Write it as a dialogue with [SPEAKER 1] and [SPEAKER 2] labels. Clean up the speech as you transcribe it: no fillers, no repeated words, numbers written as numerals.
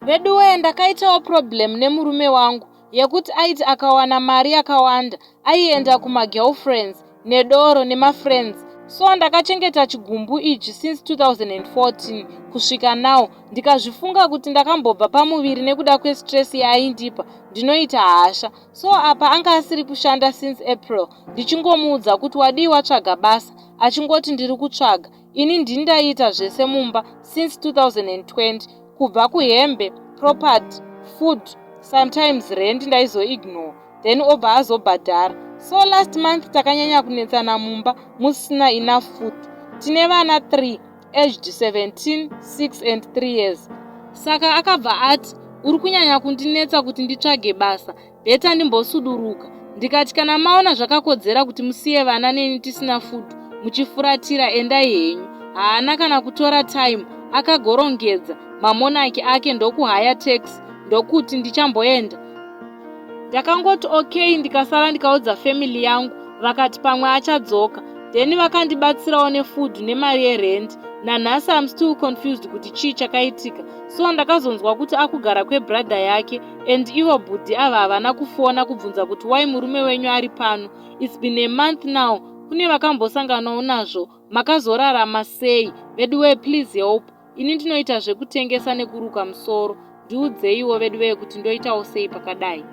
[SPEAKER 1] Veduwe ndakaitawo problem nemurume wangu yekuti aiti akawana mari yakawanda aienda kumagirlfriends nedoro nemafriends. So ndakachengeta chigumbu ichi since 2014 kusvika now, ndikazvifunga kuti ndakambobva pamuviri nekuda kwestress yaaindipa ndinoita hasha. So apa anga asiri kushanda since April, ndichingomuudza kuti wadii watsvaga basa, achingoti ndiri kutsvaga. Ini ndindaita zvese mumba since 2020, kubva kuhembe, property, food, sometimes rent ndaizoignore, then obva azobhadhara. So last month takanyanya kunetsana mumba musina enough food. Tine vana 3 aged 17, 6 and 3 years. Saka akabva ati uri kunyanya kundinetsa kuti nditsvage basa, beta ndimbosuduruka. Ndikati kana maona zvakakodzera kuti musiye vana neni tisina food muchifuratira, endai henyu. Haana kana kutora time, akagorongedza mamonaki ake ndokuhaya taxi ndokuti ndichamboenda. Ndakangoti okay, ndikasara ndikaudza family yangu, vakati pamwe achadzoka, then vakandibatsirawo nefood nemari yerent. Nanhasi I'm still confused kuti chii chakaitika. So ndakazonzwa kuti akugara kwebrother yake, and ivo bhudhi ava havana kufona kubvunza kuti why murume wenyu ari pano. It's been a month now. Kune vakambosanganawo nazvo, makazorarama sei? Veduwe, please help. Ini ndinoita zvekutengesa nekuruka musoro. Ndiudzeiwo veduwe kuti ndoitawo sei pakadai.